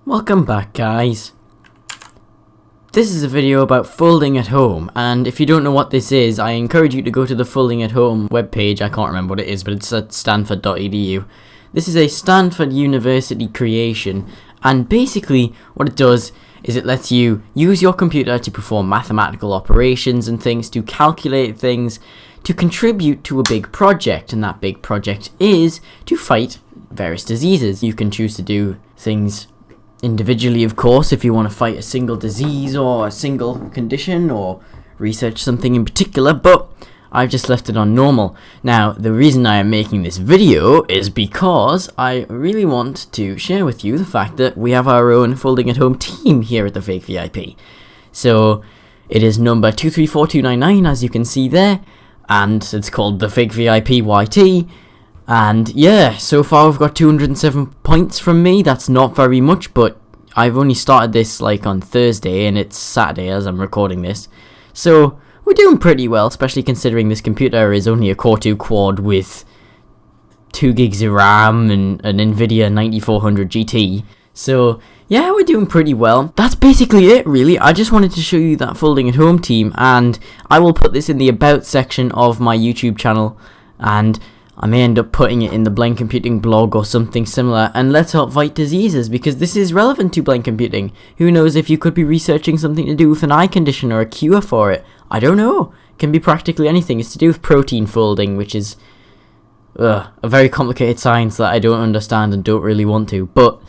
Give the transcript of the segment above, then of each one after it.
Welcome back, guys. This is a video about folding at home, and if you don't know what this is, I encourage you to go to the folding at home webpage. I can't remember what it is, but it's at stanford.edu. This is a Stanford University creation, and basically what it does is it lets you use your computer to perform mathematical operations and things, to calculate things, to contribute to a big project, and that big project is to fight various diseases. You can choose to do things individually, of course, if you want to fight a single disease or a single condition or research something in particular, but I've just left it on normal. Now, the reason I am making this video is because I really want to share with you the fact that we have our own folding at home team here at the Fake VIP. So, it is number 234299, as you can see there, and it's called the Fake VIP YT. And yeah, so far we've got 207 points from me. That's not very much, but I've only started this like on Thursday and it's Saturday as I'm recording this. So we're doing pretty well, especially considering this computer is only a Core 2 quad with 2 gigs of RAM and an Nvidia 9400 GT. So yeah, we're doing pretty well. That's basically it, really. I just wanted to show you that folding at home team, and I will put this in the about section of my YouTube channel, and I may end up putting it in the Blind Computing blog or something similar. And let's help fight diseases, because this is relevant to blind computing. Who knows if you could be researching something to do with an eye condition or a cure for it. I don't know. It can be practically anything. It's to do with protein folding, which is a very complicated science that I don't understand and don't really want to. But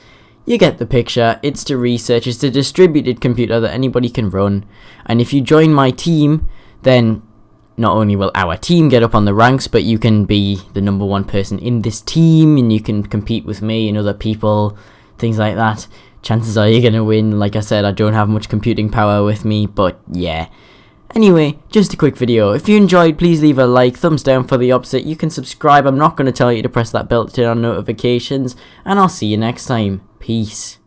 you get the picture. It's to research. It's a distributed computer that anybody can run. And if you join my team, then not only will our team get up on the ranks, but you can be the number one person in this team, and you can compete with me and other people, things like that. Chances are you're going to win. Like I said, I don't have much computing power with me, but yeah. Anyway, just a quick video. If you enjoyed, please leave a like, thumbs down for the opposite. You can subscribe. I'm not going to tell you to press that bell to turn on notifications, and I'll see you next time. Peace.